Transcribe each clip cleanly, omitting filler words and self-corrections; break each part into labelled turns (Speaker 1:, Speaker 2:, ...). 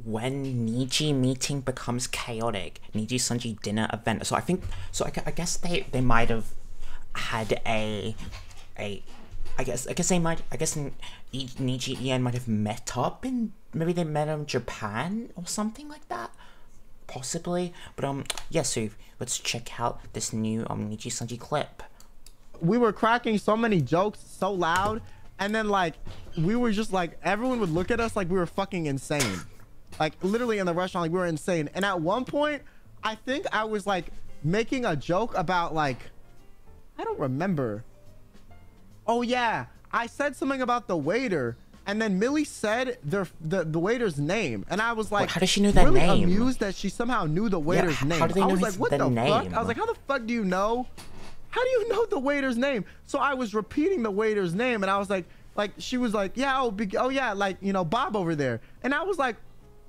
Speaker 1: when Niji meeting becomes chaotic, Nijisanji dinner event. So I guess they might have had Niji Ian might have met up in, maybe they met in Japan or something like that, possibly. But yeah, so let's check out this new Nijisanji clip.
Speaker 2: We were cracking so many jokes so loud, and then like we were just like, everyone would look at us like we were fucking insane. Like literally in the restaurant, like we were insane. And at one point, I think I was like making a joke about like, I don't remember. Oh yeah, I said something about the waiter, and then Millie said the waiter's name, and I was like,
Speaker 1: how does she know that
Speaker 2: really
Speaker 1: name?
Speaker 2: Amused that she somehow knew the waiter's name.
Speaker 1: How do they know
Speaker 2: I was like, what the
Speaker 1: name?
Speaker 2: fuck? I was like, how the fuck do you know? How do you know the waiter's name? So I was repeating the waiter's name, and I was like she was like, yeah, oh yeah, like, you know, Bob over there. And I was like,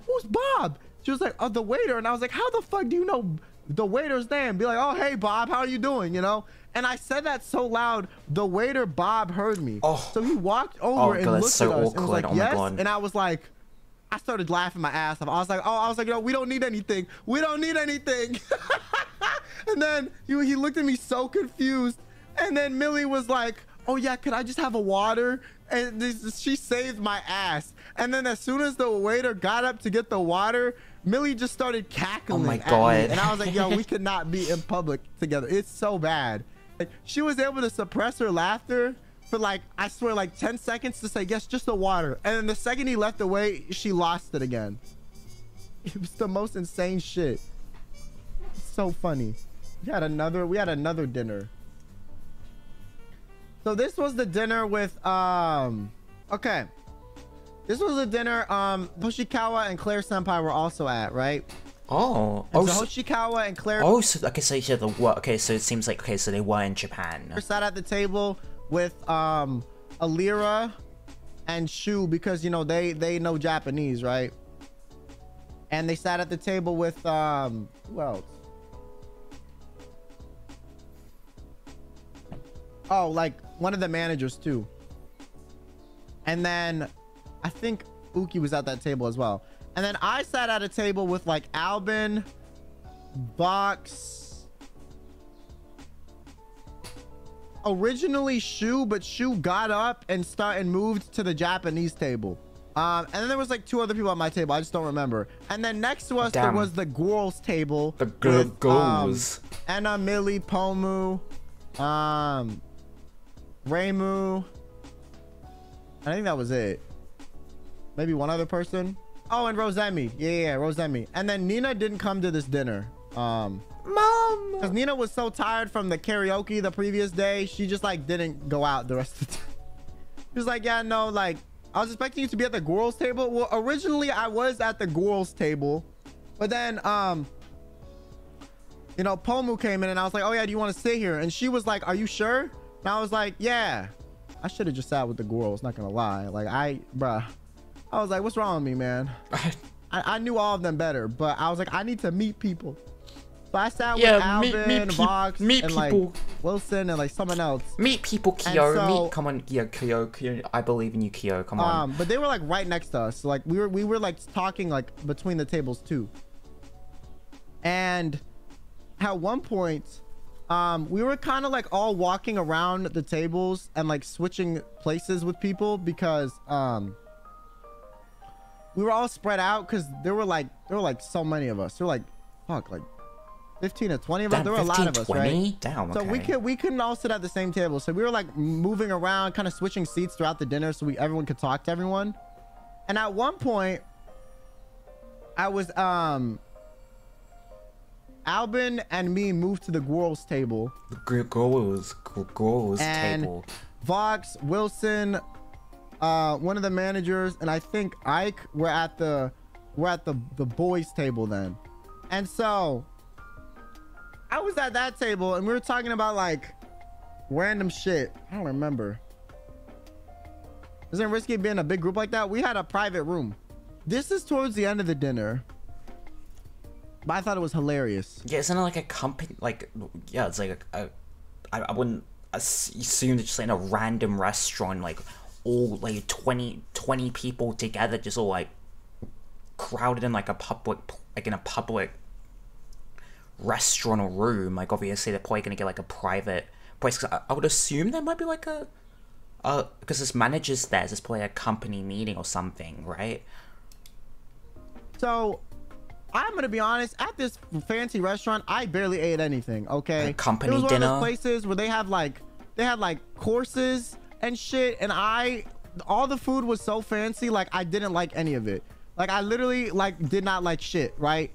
Speaker 2: who's Bob? She was like, oh, the waiter. And I was like, how the fuck do you know the waiter's name? Be like, oh, hey, Bob, how are you doing? You know? And I said that so loud, the waiter, Bob, heard me.
Speaker 1: Oh.
Speaker 2: So he walked over and looked
Speaker 1: so
Speaker 2: at us
Speaker 1: awkward.
Speaker 2: and was like,
Speaker 1: oh
Speaker 2: yes.
Speaker 1: My God.
Speaker 2: And I was like, I started laughing my ass off. I was like, no, we don't need anything. We don't need anything. And then he looked at me so confused. And then Millie was like, oh yeah, could I just have a water? And she saved my ass. And then as soon as the waiter got up to get the water, Millie just started cackling.
Speaker 1: Oh my
Speaker 2: at
Speaker 1: God.
Speaker 2: me. And I was like, yo, we could not be in public together. It's so bad. Like, she was able to suppress her laughter for like, I swear, like 10 seconds to say, yes, just the water. And then the second he left away, she lost it again. It was the most insane shit. It's so funny. We had another dinner. So this was the dinner with okay. This was the dinner Hoshikawa and Claire Senpai were also at, right?
Speaker 1: Oh.
Speaker 2: And so Hoshikawa and Claire.
Speaker 1: Oh, so okay, so yeah, okay, so it seems like, okay, so they were in Japan.
Speaker 2: They sat at the table with Alira and Shu, because you know they know Japanese, right? And they sat at the table with who else? Oh, like one of the managers too. And then I think Uki was at that table as well. And then I sat at a table with like Albin, Box, originally Shu, but Shu got up and moved to the Japanese table. And then there was like two other people at my table. I just don't remember. And then next to us, there was the girls table.
Speaker 1: The girls.
Speaker 2: Anna, Millie, Pomu, Reimu. I think that was it. Maybe one other person. Oh, and Rosemi. Yeah, Rosemi. And then Nina didn't come to this dinner.
Speaker 1: Mom.
Speaker 2: Because Nina was so tired from the karaoke the previous day, she just like didn't go out the rest of the time. She was like, yeah, no, like I was expecting you to be at the girls table. Well, originally I was at the girls table, but then you know, Pomu came in and I was like, oh yeah, do you want to sit here? And she was like, are you sure? And I was like, yeah. I should have just sat with the girls, not gonna lie. Like I was like, what's wrong with me, man? I knew all of them better, but I was like, I need to meet people. So I sat with Alvin, Vox, and like Wilson, and like someone else.
Speaker 1: Meet people, Kyo. So, come on, yeah, Kyo. I believe in you, Kyo. Come on.
Speaker 2: But they were like right next to us. So, like we were like talking like between the tables too. And at one point, we were kind of like all walking around the tables and like switching places with people because we were all spread out because there were like so many of us. There were like like 15 or 20 of us. There were a lot of us, right?
Speaker 1: Damn,
Speaker 2: okay. So we couldn't all sit at the same table. So we were like moving around, kind of switching seats throughout the dinner so everyone could talk to everyone. And at one point, I was Albin and me moved to the girls table.
Speaker 1: The girls
Speaker 2: and
Speaker 1: table.
Speaker 2: Vox, Wilson, one of the managers, and I think Ike were at the boys table then. And so I was at that table and we were talking about like random shit. I don't remember. Isn't it risky being a big group like that? We had a private room. This is towards the end of the dinner. But I thought it was hilarious.
Speaker 1: Yeah, isn't it like a company? Like, yeah, it's like I wouldn't assume that just like in a random restaurant, like all like 20 people together, just all like crowded in like a public restaurant or room, like obviously they're probably gonna get like a private place. 'Cause I would assume there might be like a because this manager's there, there's probably a company meeting or something, right?
Speaker 2: So I'm gonna be honest, at this fancy restaurant I barely ate anything. Okay,
Speaker 1: a company
Speaker 2: it was
Speaker 1: dinner.
Speaker 2: one of those places where they had like courses and shit, and all the food was so fancy, like I didn't like any of it. Like I literally like did not like shit, right?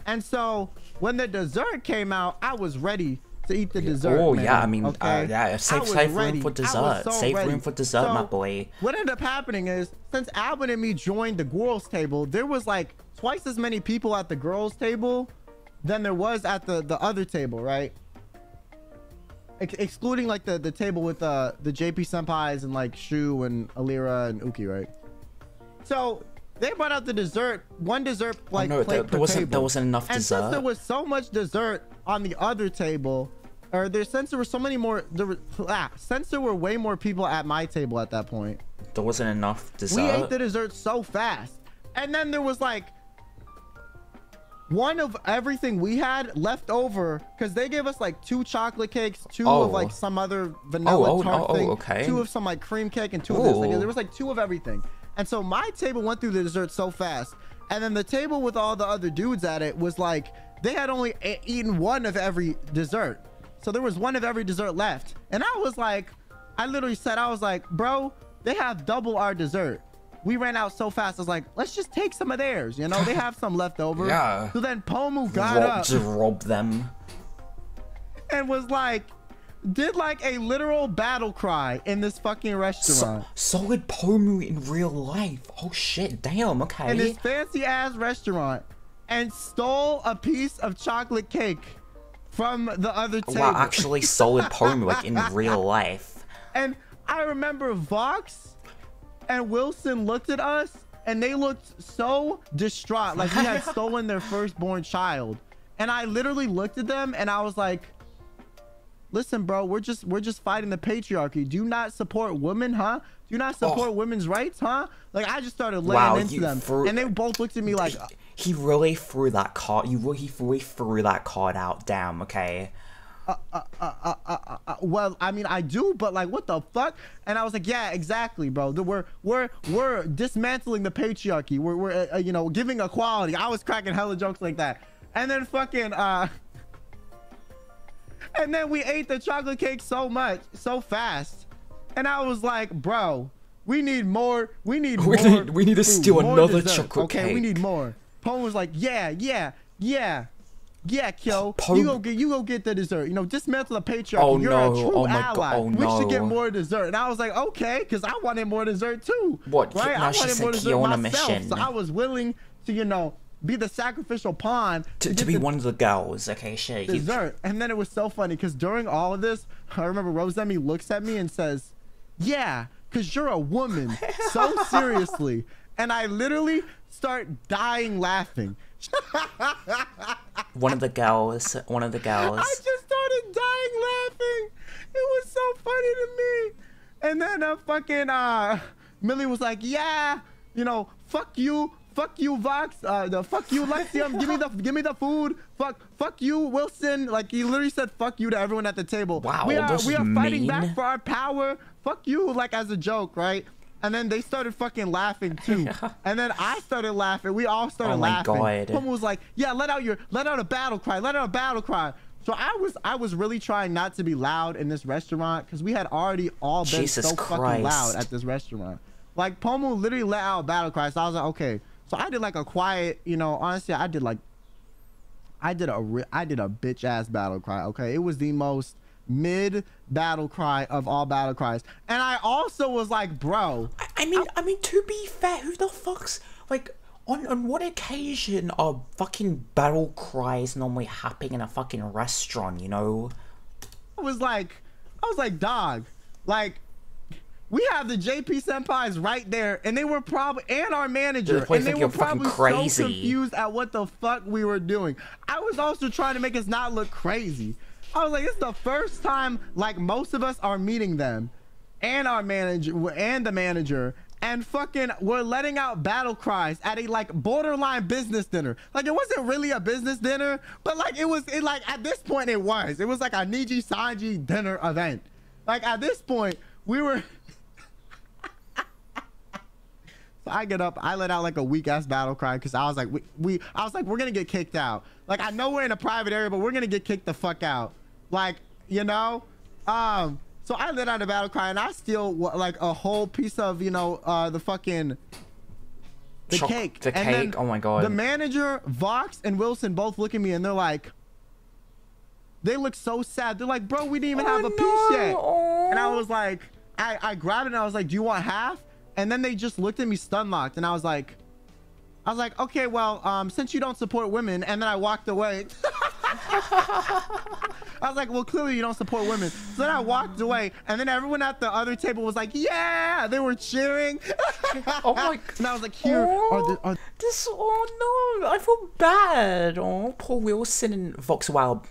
Speaker 2: And so when the dessert came out, I was ready to eat the dessert.
Speaker 1: Oh,
Speaker 2: man,
Speaker 1: yeah, I mean,
Speaker 2: okay?
Speaker 1: yeah, save room for dessert. Save room for dessert, my boy.
Speaker 2: What ended up happening is, since Alvin and me joined the girls' table, there was like twice as many people at the girls' table than there was at the other table, right? Excluding like the table with the JP senpais and like Shu and Alira and Uki, right? So they brought out the dessert, one dessert like plate per table.
Speaker 1: There wasn't enough dessert.
Speaker 2: And since there was so much dessert on the other table, or since there were so many more, since there were way more people at my table at that point,
Speaker 1: there wasn't enough dessert.
Speaker 2: We ate the dessert so fast, and then there was like one of everything we had left over, because they gave us like 2 chocolate cakes, 2 of like some other vanilla tart thing,
Speaker 1: okay.
Speaker 2: 2 of some like cream cake, and 2 of this. Like, there was like 2 of everything. And so my table went through the dessert so fast, and then the table with all the other dudes at it was like they had only eaten 1 of every dessert. So there was 1 of every dessert left, and I was like, I literally said, I was like, bro, they have double our dessert. We ran out so fast. I was like, let's just take some of theirs. You know, they have some left over.
Speaker 1: Yeah.
Speaker 2: So then Pomu got up.
Speaker 1: Just rob them.
Speaker 2: And was like, did like a literal battle cry in this fucking restaurant.
Speaker 1: Solid Pomu in real life. Oh shit, damn, okay.
Speaker 2: In this fancy ass restaurant. And stole a piece of chocolate cake from the other table.
Speaker 1: Wow, actually solid Pomu, like in real life.
Speaker 2: And I remember Vox and Wilson looked at us, and they looked so distraught, like we had stolen their firstborn child. And I literally looked at them, and I was like, listen, bro, we're just fighting the patriarchy. Do you not support women, huh? Do you not support women's rights, huh? Like, I just started laying into them, and they both looked at me like,
Speaker 1: he really threw that card. He really threw that card out. Damn, okay.
Speaker 2: Well, I mean, I do, but like, what the fuck? And I was like, yeah, exactly, bro. We're dismantling the patriarchy. We're you know, giving equality. I was cracking hella jokes like that, and then fucking and then we ate the chocolate cake so fast, and I was like, bro, we need more. We need to
Speaker 1: steal another chocolate cake.
Speaker 2: Okay, we need more. Pone was like, yeah, Kyo, you go get the dessert. You know, dismantle the patriarchy.
Speaker 1: Oh,
Speaker 2: You're
Speaker 1: no.
Speaker 2: a true
Speaker 1: Oh, my
Speaker 2: ally.
Speaker 1: God. Oh,
Speaker 2: we should get
Speaker 1: no.
Speaker 2: more dessert. And I was like, okay, because I wanted more dessert too.
Speaker 1: What?
Speaker 2: Right?
Speaker 1: Now
Speaker 2: I
Speaker 1: she's
Speaker 2: wanted more
Speaker 1: a
Speaker 2: dessert
Speaker 1: Kiona
Speaker 2: myself.
Speaker 1: mission.
Speaker 2: So I was willing to, you know, be the sacrificial pawn
Speaker 1: to be one of the girls. Okay, shit.
Speaker 2: Dessert. And then it was so funny because during all of this, I remember Rosemi looks at me and says, yeah, because you're a woman. So seriously. And I literally start dying laughing.
Speaker 1: One of the girls.
Speaker 2: I just started dying laughing. It was so funny to me. And then fucking Millie was like, yeah, you know, fuck you, Vox, fuck you, Lexium, give me the food, fuck you, Wilson. Like, he literally said fuck you to everyone at the table.
Speaker 1: Wow,
Speaker 2: we are fighting
Speaker 1: mean.
Speaker 2: back for our power. Fuck you, like, as a joke, right? And then they started fucking laughing too. And then I started laughing. We all started laughing.
Speaker 1: Oh my God.
Speaker 2: Someone was like, yeah, let out a battle cry. Let out a battle cry. So I was really trying not to be loud in this restaurant because we had already all been
Speaker 1: Jesus
Speaker 2: so
Speaker 1: Christ.
Speaker 2: fucking loud at this restaurant. Like, Pomu literally let out a battle cry. So I was like, okay. So I did like a quiet, you know, honestly, I did a bitch ass battle cry. Okay. It was the most mid battle cry of all battle cries. And I also was like, bro,
Speaker 1: I mean, to be fair, who the fuck's like, on what occasion are fucking battle cries normally happening in a fucking restaurant, you know?
Speaker 2: I was like, dog, like, we have the JP senpais right there, and they were probably, and our manager, and they were probably so confused at what the fuck we were doing. I was also trying to make us not look crazy. I was like, this is the first time, like, most of us are meeting them, and our manager, and the manager, and fucking we're letting out battle cries at a like borderline business dinner. Like it wasn't really a business dinner, but like it like at this point it was like a Nijisanji dinner event. Like at this point we were so I get up, I let out like a weak ass battle cry because I was like I was like we're gonna get kicked out. Like I know we're in a private area, but we're gonna get kicked the fuck out. Like, you know, so I let out a battle cry and I steal like a whole piece of, you know, the fucking cake.
Speaker 1: The
Speaker 2: and
Speaker 1: cake. Oh my god.
Speaker 2: The manager, Vox and Wilson both look at me and they're like, they look so sad. They're like, bro, we didn't even have a piece yet. And I was like, I grabbed it and I was like, do you want half? And then they just looked at me stun locked and I was like, okay, well, since you don't support women, and then I walked away. I was like, well, clearly you don't support women. So then I walked away, and then everyone at the other table was like, yeah, they were cheering.
Speaker 1: Oh my god.
Speaker 2: And I was like, here are
Speaker 1: this, oh no, I feel bad. Oh, poor Wilson and Vox. Wow,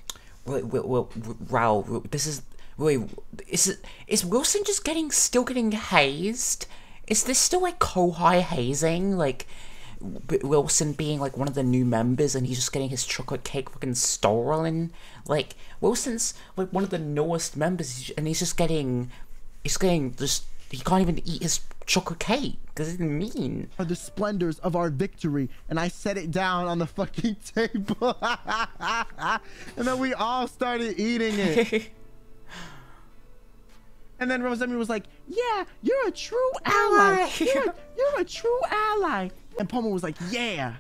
Speaker 1: Raul, this is, wait, is Wilson just still getting hazed? Is this still like Kohai hazing? Like, Wilson being like one of the new members and he's just getting his chocolate cake fucking stolen. Like Wilson's like one of the newest members and he's getting just, he can't even eat his chocolate cake because it's mean.
Speaker 2: Are the splendors of our victory, and I set it down on the fucking table. And then we all started eating it. And then Rosemi was like, yeah, you're a true ally. You're a true ally. And Poma was like, yeah,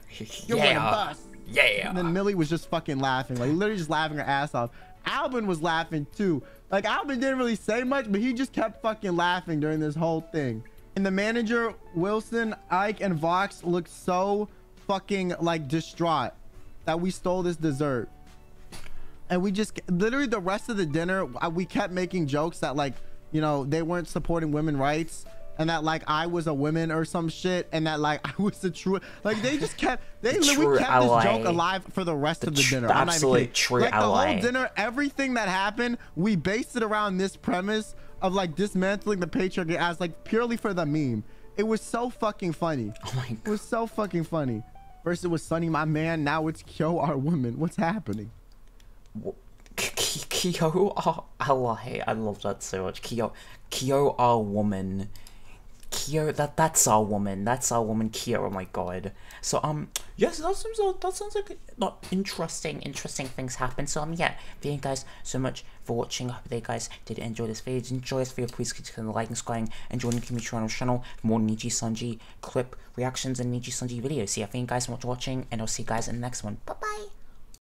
Speaker 2: you're one of us.
Speaker 1: Yeah.
Speaker 2: And then Millie was just fucking laughing, like literally just laughing her ass off. Albin was laughing too. Like Albin didn't really say much, but he just kept fucking laughing during this whole thing. And the manager, Wilson, Ike, and Vox looked so fucking like distraught that we stole this dessert. And we just literally the rest of the dinner, we kept making jokes that like, you know, they weren't supporting women's rights. And that like I was a woman or some shit, and that like I was the true, like they just kept we kept this joke alive for the rest of the dinner.
Speaker 1: The absolute true
Speaker 2: like
Speaker 1: ally.
Speaker 2: The whole dinner, everything that happened, we based it around this premise of like dismantling the patriarchy as like purely for the meme. It was so fucking funny.
Speaker 1: Oh my god.
Speaker 2: It was so fucking funny. First it was Sunny, my man. Now it's Kyo, our woman. What's happening?
Speaker 1: Kyo, our ally. I love that so much. Kyo, our woman. Kyo, that's our woman. That's our woman, Kyo. Oh my god. So yes, that sounds like not interesting things happen. So yeah, thank you guys so much for watching. I hope that you guys did enjoy this video. Did you enjoy this video? Please click on the like and subscribe and join the community channel for more Nijisanji clip reactions and Nijisanji videos. So yeah, thank you guys so much for watching, and I'll see you guys in the next one. Bye.